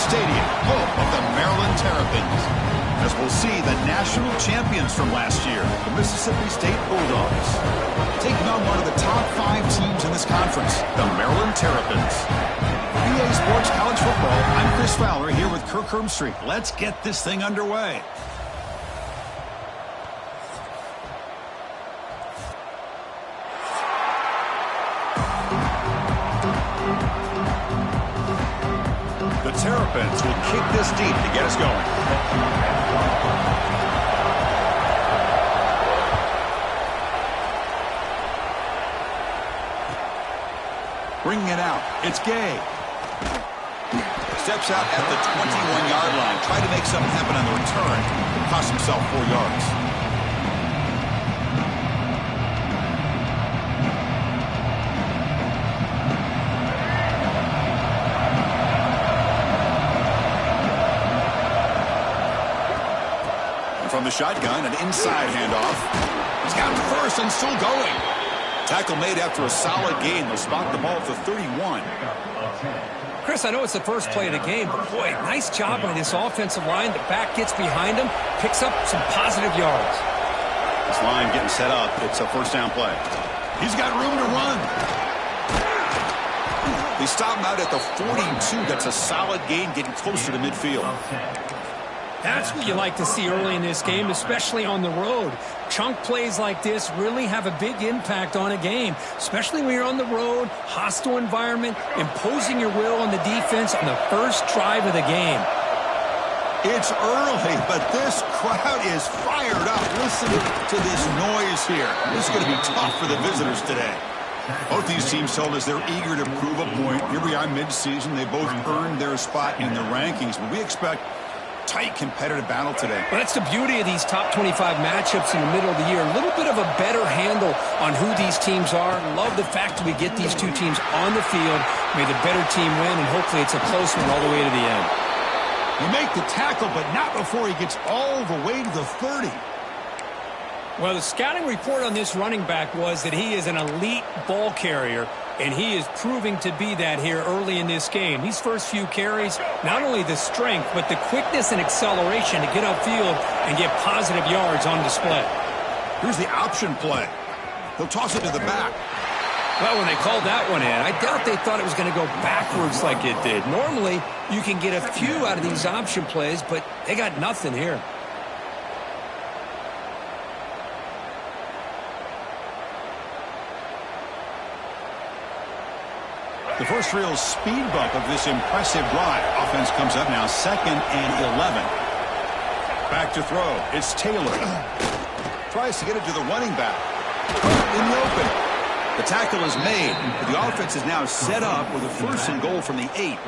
Stadium, home of the Maryland Terrapins. As we'll see, the national champions from last year, the Mississippi State Bulldogs, taking on one of the top 5 teams in this conference, the Maryland Terrapins. For EA Sports College Football, I'm Chris Fowler here with Kirk Hermstreet. Let's get this thing underway. The Terrapins will kick this deep to get us going. Bringing it out. It's Gay. Steps out at the 21-yard line. Tried to make something happen on the return. Cost himself 4 yards. From the shotgun, an inside handoff. He's got to first and still going. Tackle made after a solid gain. They'll spot the ball at the 31. Chris, I know it's the first play of the game, but boy, nice job by this offensive line. The back gets behind him, picks up some positive yards. This line getting set up. It's a first down play. He's got room to run. They stop him out at the 42. That's a solid gain, getting closer to midfield. That's what you like to see early in this game, especially on the road. Chunk plays like this really have a big impact on a game, especially when you're on the road, hostile environment, imposing your will on the defense on the first drive of the game. It's early, but this crowd is fired up. Listen to this noise here. This is going to be tough for the visitors today. Both these teams told us they're eager to prove a point. Here we are mid-season. They both earned their spot in the rankings, but we expect tight competitive battle today. Well, that's the beauty of these top 25 matchups in the middle of the year. A little bit of a better handle on who these teams are. Love the fact that we get these two teams on the field. May the better team win, and hopefully it's a close one all the way to the end. You make the tackle, but not before he gets all the way to the 30. Well, the scouting report on this running back was that he is an elite ball carrier, and he is proving to be that here early in this game. These first few carries, not only the strength, but the quickness and acceleration to get upfield and get positive yards on display. Here's the option play. He'll toss it to the back. Well, when they called that one in, I doubt they thought it was going to go backwards like it did. Normally, you can get a few out of these option plays, but they got nothing here. The first real speed bump of this impressive drive. Offense comes up now, 2nd and 11. Back to throw. It's Taylor. Tries to get it to the running back. In the open. The tackle is made. But the offense is now set up with a 1st and goal from the 8.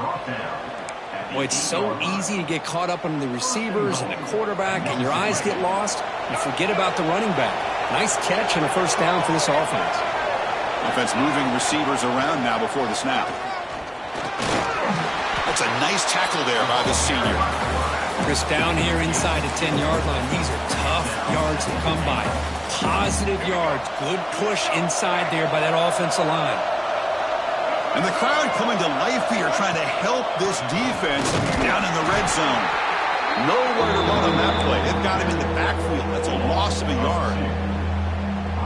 Boy, it's so easy to get caught up on the receivers and the quarterback, and your eyes get lost. You forget about the running back. Nice catch and a 1st down for this offense. Offense moving receivers around now before the snap. That's a nice tackle there by the senior. Chris, down here inside the 10-yard line, these are tough yards to come by. Positive yards. Good push inside there by that offensive line. And the crowd coming to life here, trying to help this defense down in the red zone. Nowhere to run on that play. They've got him in the backfield. That's a loss of a yard.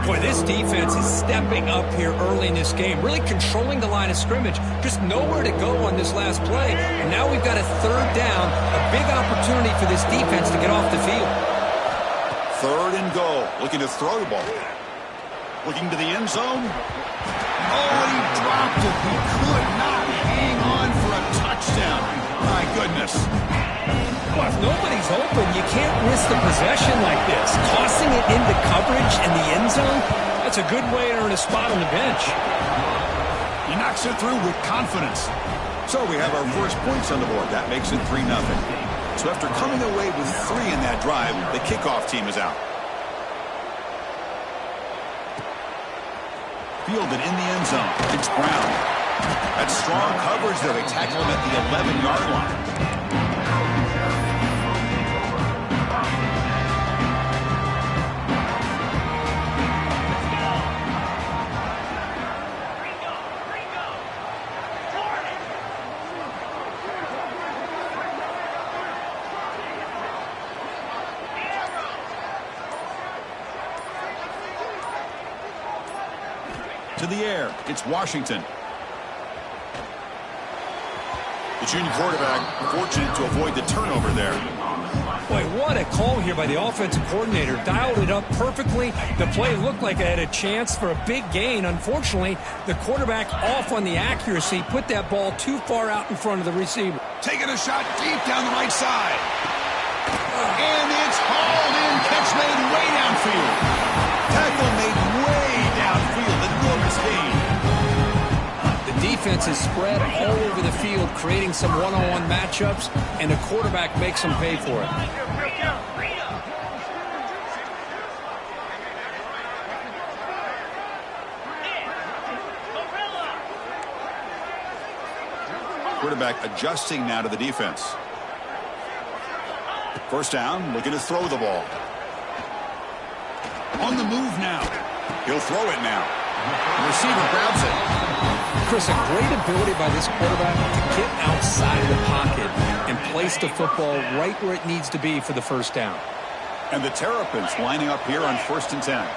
Boy, this defense is stepping up here early in this game, really controlling the line of scrimmage. Just nowhere to go on this last play. And now we've got a 3rd down, a big opportunity for this defense to get off the field. 3rd and goal, looking to throw the ball. Looking to the end zone. Oh, he dropped it. He could not hang on for a touchdown. My goodness. Well, if nobody's open, you can't risk the possession like this. Tossing it into coverage in the end zone, that's a good way to earn a spot on the bench. He knocks it through with confidence. So we have our first points on the board. That makes it 3-0. So after coming away with 3 in that drive, the kickoff team is out. Fielded in the end zone. It's Brown. That's strong coverage there. They tackle him at the 11-yard line. to the air. It's Washington. The junior quarterback fortunate to avoid the turnover there. Boy, what a call here by the offensive coordinator. Dialed it up perfectly. The play looked like it had a chance for a big gain. Unfortunately, the quarterback off on the accuracy, put that ball too far out in front of the receiver. Taking a shot deep down the right side. And it's hauled in. Catch made way downfield. Tackle made way downfield. Enormous gain. The defense is spread all over the field, creating some one-on-one matchups, and the quarterback makes them pay for it. Quarterback adjusting now to the defense. First down, looking to throw the ball. On the move now. He'll throw it now. The receiver grabs it. Chris, a great ability by this quarterback to get outside of the pocket and place the football right where it needs to be for the first down. And the Terrapins lining up here on 1st and 10.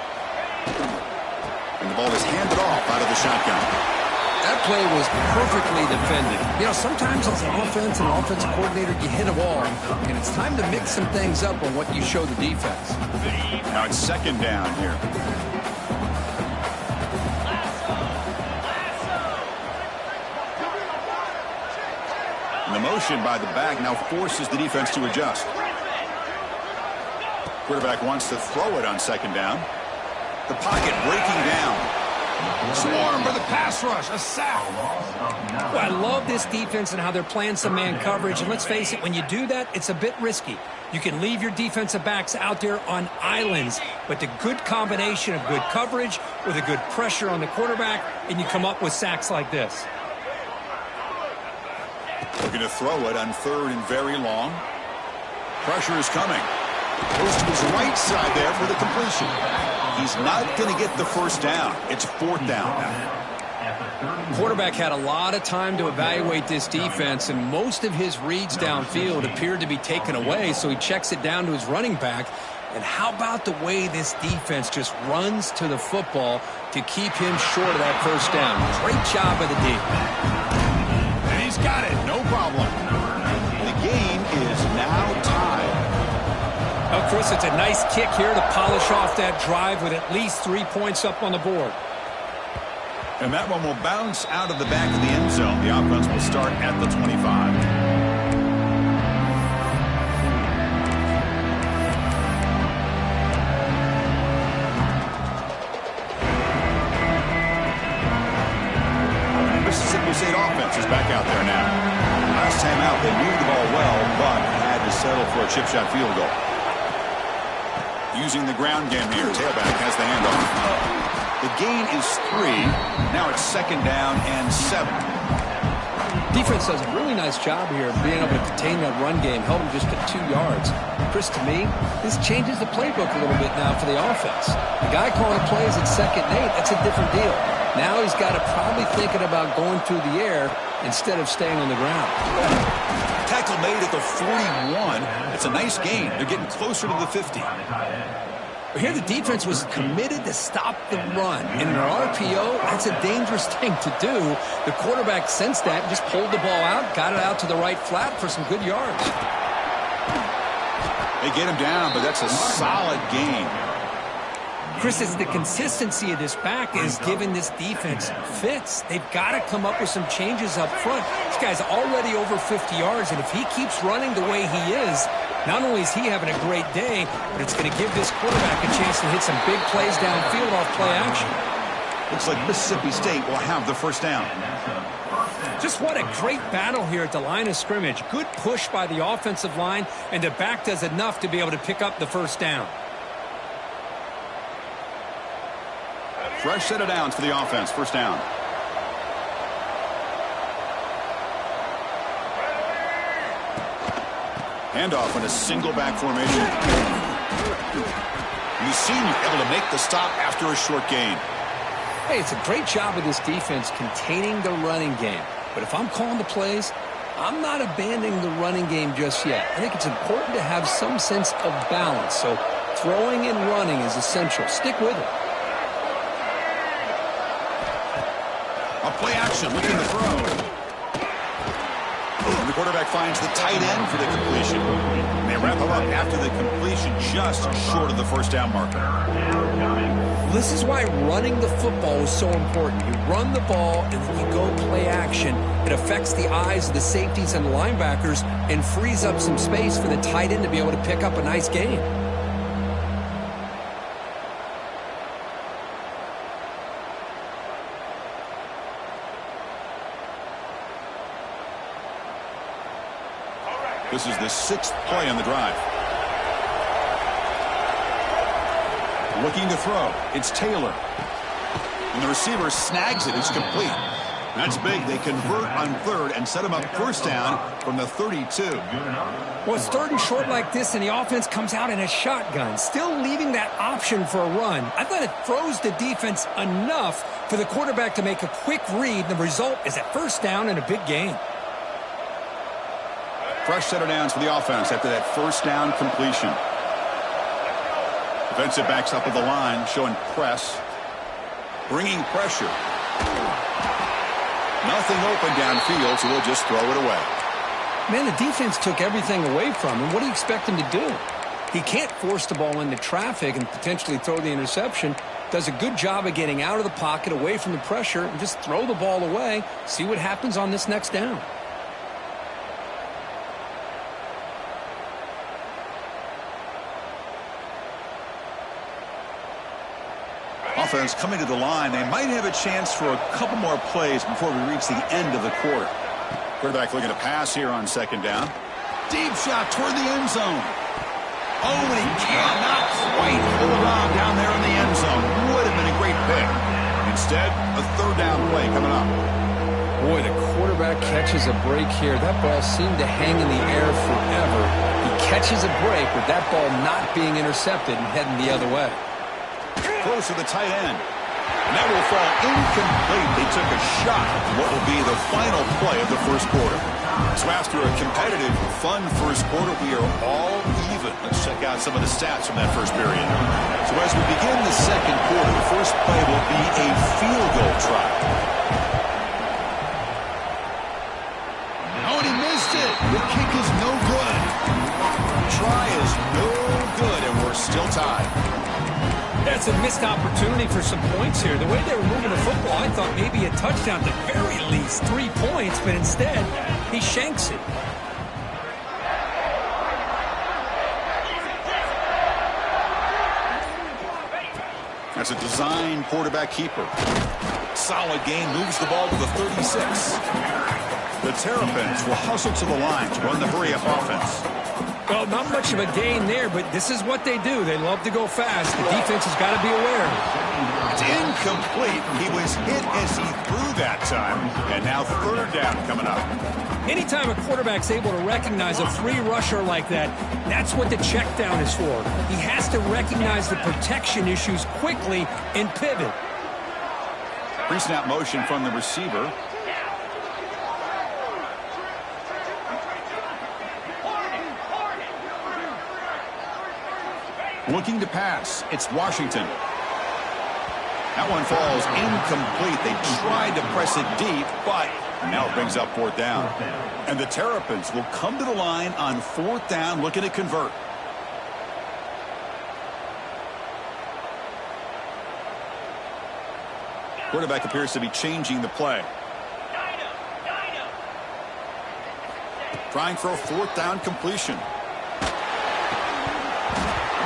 And the ball is handed off out of the shotgun. That play was perfectly defended. You know, sometimes as an offense and an offensive coordinator, you hit a wall, and it's time to mix some things up on what you show the defense. Now it's 2nd down here. And the motion by the back now forces the defense to adjust. Quarterback wants to throw it on 2nd down. The pocket breaking down. Swarm for the pass rush. A sack. Well, I love this defense and how they're playing some man coverage. And let's face it, when you do that, it's a bit risky. You can leave your defensive backs out there on islands, but the good combination of good coverage with a good pressure on the quarterback, and you come up with sacks like this. Looking to throw it on 3rd and very long. Pressure is coming. Goes to his right side there for the completion. He's not going to get the first down. It's 4th down. Quarterback had a lot of time to evaluate this defense, and most of his reads downfield appeared to be taken away, so he checks it down to his running back. And how about the way this defense just runs to the football to keep him short of that first down? Great job by the D. And he's got it. No problem. The game is now tied. Oh, Chris, it's a nice kick here to polish off that drive with at least 3 points up on the board. And that one will bounce out of the back of the end zone. The offense will start at the 25. Mississippi State offense is back out there now. Last time out, they moved the ball well, but had to settle for a chip shot field goal. Using the ground game here. Tailback has the handoff. The gain is 3. Now it's 2nd down and 7. Defense does a really nice job here of being able to contain that run game. Held him just at 2 yards. Chris, to me, this changes the playbook a little bit now for the offense. The guy calling plays at 2nd and 8, that's a different deal. Now he's got to probably thinking about going through the air instead of staying on the ground. Tackle made at the 41. It's a nice gain. They're getting closer to the 50. Here the defense was committed to stop the run. In an RPO, that's a dangerous thing to do. The quarterback sensed that, just pulled the ball out, got it out to the right flat for some good yards. They get him down, but that's a solid gain. Chris, it's the consistency of this back is giving this defense fits. They've got to come up with some changes up front. This guy's already over 50 yards, and if he keeps running the way he is, not only is he having a great day, but it's going to give this quarterback a chance to hit some big plays downfield off play action. Looks like Mississippi State will have the first down. Just what a great battle here at the line of scrimmage. Good push by the offensive line, and the back does enough to be able to pick up the first down. Fresh set of downs for the offense. First down. Handoff in a single back formation. You seem able to make the stop after a short gain. Hey, it's a great job of this defense containing the running game. But if I'm calling the plays, I'm not abandoning the running game just yet. I think it's important to have some sense of balance. So throwing and running is essential. Stick with it. Play action, looking to throw. And the quarterback finds the tight end for the completion. And they wrap him up after the completion, just short of the first down marker. This is why running the football is so important. You run the ball, and then you go play action. It affects the eyes of the safeties and the linebackers and frees up some space for the tight end to be able to pick up a nice gain. This is the 6th play on the drive. Looking to throw. It's Taylor. And the receiver snags it. It's complete. That's big. They convert on 3rd and set him up first down from the 32. Well, it's 3rd and short like this, and the offense comes out in a shotgun, still leaving that option for a run. I thought it throws the defense enough for the quarterback to make a quick read. The result is a first down and a big gain. Fresh set of downs for the offense after that first down completion. Defensive backs up at the line, showing press. Bringing pressure. Nothing open downfield, so they'll just throw it away. Man, the defense took everything away from him. What do you expect him to do? He can't force the ball into traffic and potentially throw the interception. Does a good job of getting out of the pocket, away from the pressure, and just throw the ball away. See what happens on this next down. Offense coming to the line. They might have a chance for a couple more plays before we reach the end of the quarter. Quarterback looking to pass here on 2nd down. Deep shot toward the end zone. Oh, and he cannot quite hold on down there in the end zone. Would have been a great pick. Instead, a 3rd down play coming up. Boy, the quarterback catches a break here. That ball seemed to hang in the air forever. He catches a break with that ball not being intercepted and heading the other way. Close to the tight end. And that will fall incomplete. They took a shot at what will be the final play of the first quarter. So after a competitive, fun first quarter, we are all even. Let's check out some of the stats from that first period. So as we begin the second quarter, the first play will be a field goal try. Oh, and he missed it. The kick is no good. The try is no good, and we're still tied. That's a missed opportunity for some points here. The way they were moving the football, I thought maybe a touchdown, at the very least 3 points, but instead, he shanks it. That's a design quarterback keeper. Solid game, moves the ball to the 36. The Terrapins will hustle to the line to run the hurry-up offense. Well, not much of a gain there, but this is what they do. They love to go fast. The defense has got to be aware. It's incomplete. He was hit as he threw that time, and now 3rd down coming up. Anytime a quarterback's able to recognize a free rusher like that, that's what the check down is for. He has to recognize the protection issues quickly and pivot. Pre-snap motion from the receiver. Looking to pass. It's Washington. That one falls incomplete. They tried to press it deep, but now it brings up 4th down. And the Terrapins will come to the line on 4th down, looking to convert. Quarterback appears to be changing the play. Trying for a 4th down completion.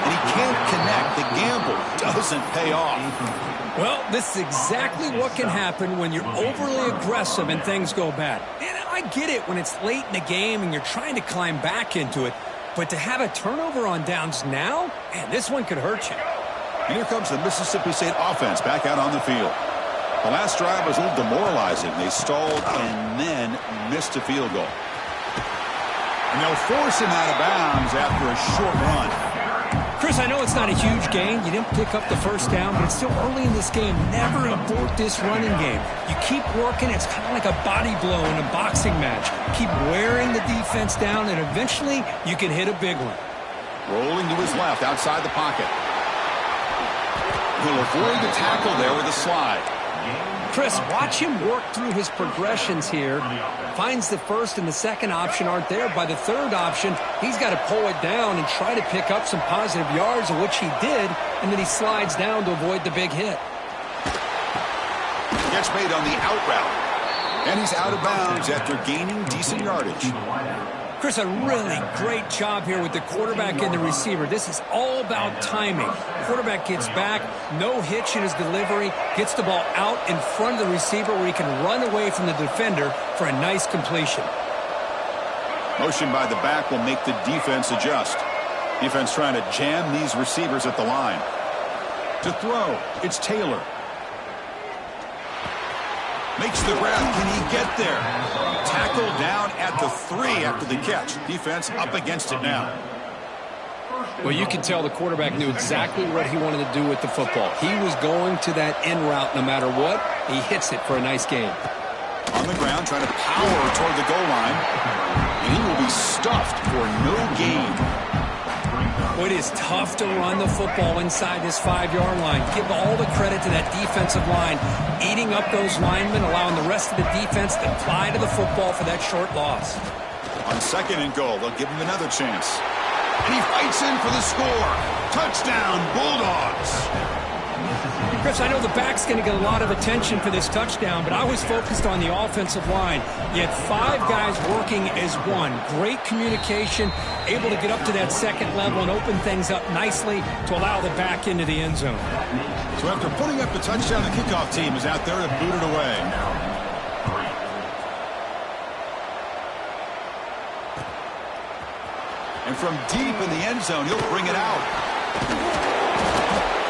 And he can't connect. The gamble doesn't pay off. Well, this is exactly what can happen when you're overly aggressive and things go bad. And I get it when it's late in the game and you're trying to climb back into it. But to have a turnover on downs now, man, this one could hurt you. And here comes the Mississippi State offense back out on the field. The last drive was a little demoralizing. They stalled and then missed a field goal. And they'll force him out of bounds after a short run. Chris, I know it's not a huge gain. You didn't pick up the first down, but it's still early in this game. Never abort this running game. You keep working. It's kind of like a body blow in a boxing match. Keep wearing the defense down, and eventually you can hit a big one. Rolling to his left outside the pocket. He'll avoid the tackle there with a slide. Chris, watch him work through his progressions here. Finds the first and the second option aren't there. By the third option, he's got to pull it down and try to pick up some positive yards, of which he did, and then he slides down to avoid the big hit. Gets made on the out route. And he's out of bounds after gaining decent yardage. Chris, a really great job here with the quarterback and the receiver. This is all about timing. Quarterback gets back, no hitch in his delivery, gets the ball out in front of the receiver where he can run away from the defender for a nice completion. Motion by the back will make the defense adjust. Defense trying to jam these receivers at the line. To throw, it's Taylor. Makes the grab. Can he get there? Tackled down at the 3 after the catch. Defense up against it now. Well, you can tell the quarterback knew exactly what he wanted to do with the football. He was going to that end route no matter what. He hits it for a nice gain. On the ground, trying to power toward the goal line. And he will be stuffed for no gain. Well, it is tough to run the football inside this 5-yard line. Give all the credit to that defensive line, eating up those linemen, allowing the rest of the defense to fly to the football for that short loss. On 2nd and goal, they'll give him another chance. And he fights in for the score. Touchdown, Bulldogs. Chris, I know the back's going to get a lot of attention for this touchdown, but I was focused on the offensive line. You had 5 guys working as one. Great communication, able to get up to that second level and open things up nicely to allow the back into the end zone. So after putting up the touchdown, the kickoff team is out there to boot it away. And from deep in the end zone, he'll bring it out.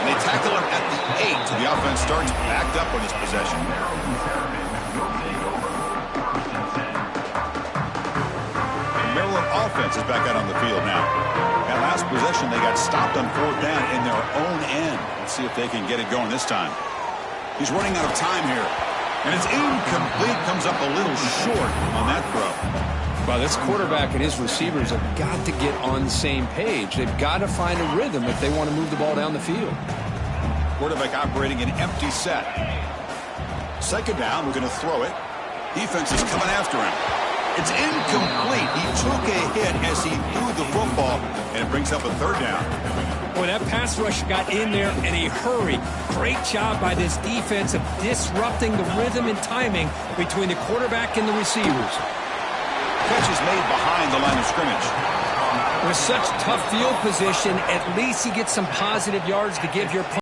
And they tackle him at the 8. So the offense starts backed up on his possession. The Maryland offense is back out on the field now. That last possession, they got stopped on 4th down in their own end. Let's see if they can get it going this time. He's running out of time here. And it's incomplete. Comes up a little short on that throw. Well, this quarterback and his receivers have got to get on the same page. They've got to find a rhythm if they want to move the ball down the field. Quarterback operating an empty set. 2nd down, we're going to throw it. Defense is coming after him. It's incomplete. He took a hit as he threw the football, and it brings up a 3rd down. Boy, that pass rush got in there in a hurry. Great job by this defense of disrupting the rhythm and timing between the quarterback and the receivers. Catch is made behind the line of scrimmage. With such tough field position, at least you get some positive yards to give your